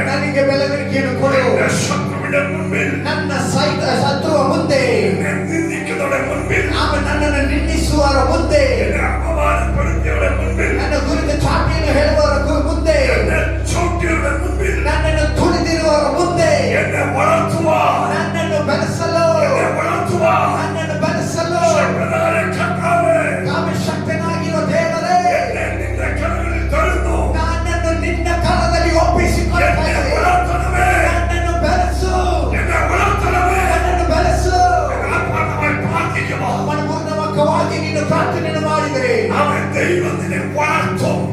ನನಗೆ ಬೆಳವಣಿಗೆಯನ್ನು ಕೊಡು. ನನ್ನ ಶತ್ರುವ ಮುಂದೆ, ನನ್ನನ್ನು ನಿಂದಿಸುವವರ ಮುಂದೆ, ನನ್ನ ಕುರಿತು ಚಾಟಿಯನ್ನು ಹೇಳುವವರ ಮುಂದೆ, ನನ್ನನ್ನು ತುಳಿದಿರುವವರ ಮುಂದೆ, ನನ್ನನ್ನು ಬೆಳೆಸಲು, ನನ್ನನ್ನು ಬೆಳೆಸಲು ಶಕ್ತನಾಗಿರೋ ದೇವರೇ, ನನ್ನನ್ನು ನಿನ್ನ ಕರದಲ್ಲಿ ಒಪ್ಪಿಸಿಕೊಳ್ಳುತ್ತೇನೆ. ನನ್ನನ್ನು ಬೆಳೆಸು, ನನ್ನನ್ನು ಬೆಳೆಸು. ಮನಪೂರ್ವಕವಾಗಿ ನೀನು ಪ್ರಾರ್ಥನೆಯನ್ನು ಮಾಡಿದರೆ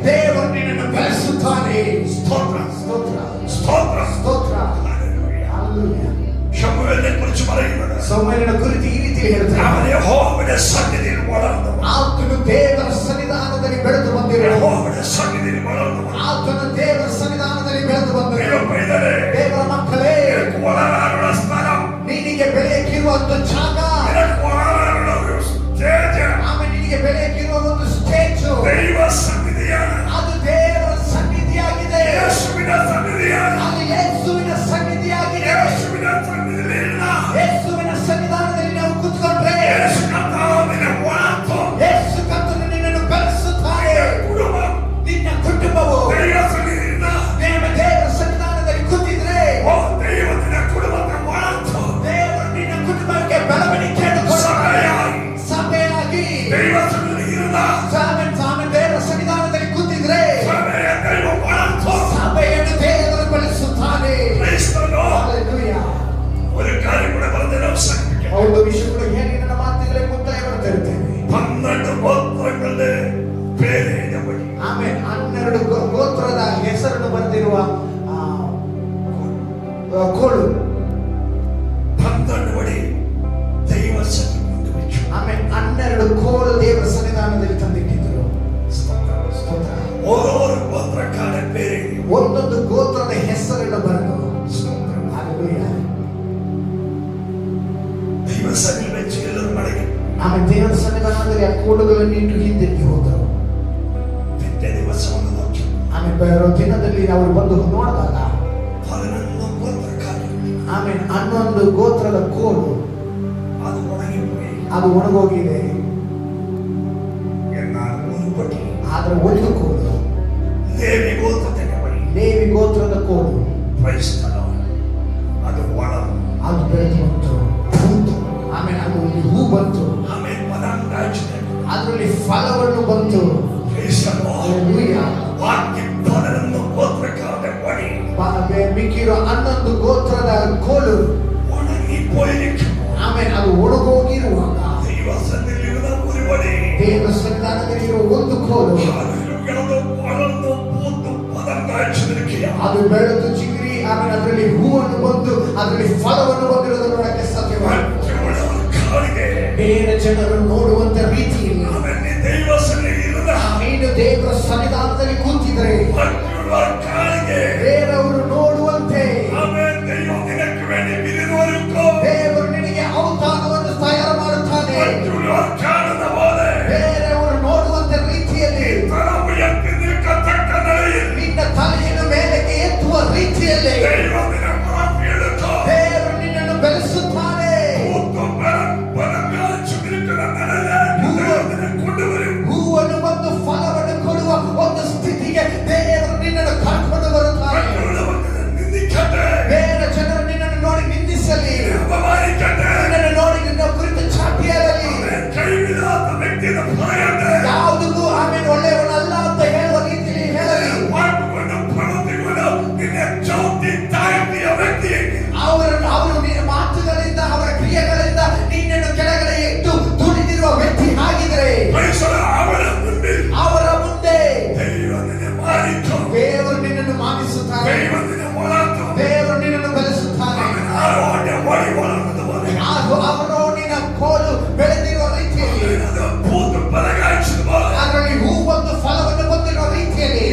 ದೇವರು ನಿನ್ನನ್ನು ಬೆಳೆಸುತ್ತಾನೆ. ಸ್ತೋತ್ರ, ಸ್ತೋತ್ರ, ಸ್ತೋತ್ರ, ಸ್ತೋತ್ರ. ಸಮಯನ ಕುರಿತು ಈ ರೀತಿ ಹೇಳ್ತಾರೆ, ಆತನು ದೇವರ ಸನ್ನಿಧಾನದಲ್ಲಿ ಬೆಳೆದು ಬಂದಿರುವ, ಆತನು ದೇವರ ಸನ್ನಿಧಾನದಲ್ಲಿ ಬೆಳೆದು ಬಂದಿರುವ ದೇವರ ಮಕ್ಕಳೇ, ನಿನಗೆ ಬೆಳೆಯಕ್ಕಿರುವಂತ ಜಾಗ, ಆಮೇಲೆ ನಿನಗೆ ಬೆಳೆಯಕ್ಕಿರುವ ಒಂದು ಸ್ಟೇಜ್, ಅದು ದೇವರ ಸನ್ನಿಧಿಯಾಗಿದೆ. ಅದು ಯೇಸುವಿನ ಸನ್ನಿಧಿಯಾಗಿದೆ. ಯೇಸುವಿನ ಸನ್ನಿಧಾನದಲ್ಲಿ ನಾವು ಕೂತ್ಕೊಂಡ್ರೆ ಯೇಸು ಕರ್ತನು ನಿನ್ನನ್ನು ಬೆಳೆಸುತ್ತಾರೆ. ನಿನ್ನ ಕುಟುಂಬವು ದೇವರ ಸನ್ನಿಧಾನದಲ್ಲಿ ಕೂತಿದ್ರೆ ದೇವರು ನಿನ್ನ ಕುಟುಂಬಕ್ಕೆ ಬೆಳವಣಿಗೆಯನ್ನು ಕೊಡುತ್ತಾರೆ. ಸಭೆಯಾಗಿ ದೇವರ ಸನ್ನಿಧಾನದಲ್ಲಿ ಕೂತಿದ್ರೆ ಸಭೆಯನ್ನು ದೇವರು ಬೆಳೆಸುತ್ತಾನೆ. ಒಂದು ವಿಷಯ ಕೂಡ ಹೇಳಿ ನನ್ನ ಮಾತಿಗೆ ಮುಕ್ತಾಯ ಮಾಡ್ತಾ ಇರ್ತೇನೆ. 12 ಗೋತ್ರಗಳೇ ಬೇರೆ ಆಮೇಲೆ 12 ಗೋತ್ರದ ಹೆಸರನ್ನು ಬರೆದಿರುವ ಕೋಳು 12 ಬಡಿ ದೈವ ಸನ್ನಿಧಾನದಲ್ಲಿ, ಆಮೇಲೆ 12 ಕೋಳು ದೇವರ ಸನ್ನಿಧಾನದಲ್ಲಿ ತಂದಿಟ್ಟಿದ್ರು. ಓರೋರು ಗೋತ್ರಕ್ಕಾದ ಬೇರೆ ಒಂದೊಂದು ಗೋತ್ರದ ಹೆಸರನ್ನು ಬರೆದು ದೈವ ಸನ್ನಿಧಾನದಲ್ಲಿ ಎಲ್ಲರೂ ಮಳೆಗೆ ಆಮೇಲೆ ದೇವರ ಸನ್ನಿಧಾನದಲ್ಲಿ ಆ ಕೋಳುಗಳನ್ನು ಇಟ್ಟು ಹಿಂದಿರುಗಿ ಹೋದರು. ಬಿಟ್ಟೆ ದಿವಸವನ್ನು ನೋಡ್ತು. ಆಮೇಲೆ ಬೇರೆ ದಿನದಲ್ಲಿ ಅವರು ಬಂದು ನೋಡಿದಾಗ 11 ಗೋತ್ರಕ್ಕಾದ ಆಮೇಲೆ 11 ಗೋತ್ರದ ಕೋಲು ಅದು ಒಣಗಿపోయి, ಅದು ಒಣಗೋಗಿದೆ. ಆದ್ರೆ ಒಂದು ಕೋಲು ಲೇವಿ ಗೋತ್ರದ ಕೋಲು ಅದು ಒಣ, ಅದು ಬೆಳೆದು ಬಂತು. ಆಮೇಲೆ ಅದು ಹೂ ಬಂತು. ಆಮೇಲೆ ಅದರಲ್ಲಿ ಫಲವನ್ನು ಬಂತು. ಮಿಕ್ಕಿರೋ 11 ಗೋತ್ರದ ಕೋಲು ಆಮೇಲೆ ಅದು ಒಣಗೋಗಿರುವಾಗ ದೇವರ ಸನ್ನಿಧಾನದಲ್ಲಿರುವ ಒಂದು ಕೋಲು ಅದು ಬೆಳೆದು ಚಿಗುರಿ ಆಮೇಲೆ ಅದರಲ್ಲಿ ಹೂವನ್ನು ಬಂದು ಅದರಲ್ಲಿ ಫಲವನ್ನು ಬಂದಿರೋದು ನೋಡಕ್ಕೆ ಸಾಧ್ಯವಾಗಿದೆ. ಬೇರೆ ಜನರು ನೋಡುವಂತ ರೀತಿಯಲ್ಲಿ ನೀನು ದೇವರ ಸನ್ನಿಧಾನದಲ್ಲಿ ಕೂತಿದ್ರೆ ಬೇರೆಯವರು ನೋಡುವಂತೆ ದೇವರು ನಿನಗೆ ಔತಾಣವನ್ನು ತಯಾರು ಮಾಡುತ್ತಾನೆ. ಬೇರೆಯವರು ನೋಡುವಂತ ರೀತಿಯಲ್ಲಿ ನಿನ್ನ ತಲೆಯನ್ನು ಮೇಲಕ್ಕೆ ಎತ್ತುವ ರೀತಿಯಲ್ಲಿ ದೇವರು ನಿನ್ನನ್ನು ಬೆಳೆಸುತ್ತಾನೆ. ಹೂವನ್ನು ಮತ್ತು ಫಲವನ್ನು ಕೊಡುವ ಒಂದು ಸ್ಥಿತಿಗೆ ದೇವರು ನಿನ್ನನ್ನು ಕರ್ಕೊಂಡು ಬರುತ್ತಾರೆ. ಬೇರೆ ಜನರು ನಿನ್ನನ್ನು ನೋಡಿ ನಿಂದಿಸಲಿ, ನಿನ್ನನ್ನು ನೋಡಿ ನಿನ್ನ ಕುರಿತು ಚಾಟಿಯಾಗಲಿ, ಯಾವುದಕ್ಕೂ ಆಮೇಲೆ ಒಳ್ಳೆಯವನಲ್ಲ ಅಂತ ಹೇಳುವ ರೀತಿಯಲ್ಲಿ ಹೇಳಲಿ. ಅವರು ನಿನ್ನ ಮಾತುಗಳಿಂದ ಅವರ ಕ್ರಿಯೆಗಳಿಂದ ನಿನ್ನನ್ನು ಕೆಳಗಡೆ ಇಟ್ಟು ದುಡಿದಿರುವ ವ್ಯಕ್ತಿ ಆಗಿದ್ರೆ ಅವರ ಮುಂದೆ ದೇವರು ನಿನ್ನನ್ನು ಮಾನಿಸುತ್ತಾರೆ. ದೇವರು ನಿನ್ನನ್ನು ಬೆಳೆಸುತ್ತಾರೆ. ಅವರು ನಿನ್ನ ಕೋಲು ಬೆಳೆದಿರುವ ರೀತಿಯಲ್ಲಿ ಅದರಲ್ಲಿ ಹೂ ಒಂದು ಫಲವನ್ನು ಬಂದಿರುವ ರೀತಿಯಲ್ಲಿ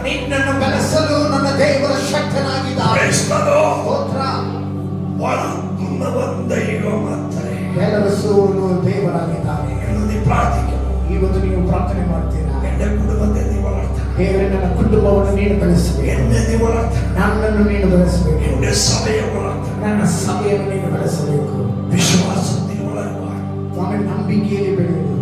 ನಿನ್ನನ್ನು ಬೆಳೆಸಲು ನನ್ನ ದೇವರ ಶಕ್ತನಾಗಿದ್ದಾರೆ. ಬೆಳೆಸುವನು ದೇವರಾಗಿದ್ದಾನೆ. ಇವತ್ತು ನೀವು ಪ್ರಾರ್ಥನೆ ಮಾಡ್ತೀರಾ? എന്റെ കുടുംബത്തെ നീ വളർത്തണം. ದೇವರೇ, ನನ್ನ ಕುಟುಂಬವನ್ನು ನೀನು ಬೆಳೆಸಬೇಕು, എന്നെ നീ വളർത്തണം. ನನ್ನನ್ನು ನೀನು ಬೆಳೆಸಬೇಕು, എന്റെ സഭയെ വളർത്തണം. ನನ್ನ ಸಭೆಯನ್ನು ನೀನು ಬೆಳೆಸಬೇಕು. വിശ്വാസത്തിൽ വളരുവാൻ ಆಮೇಲೆ ನಂಬಿಕೆಯಲ್ಲಿ ಬೆಳೆಯಲು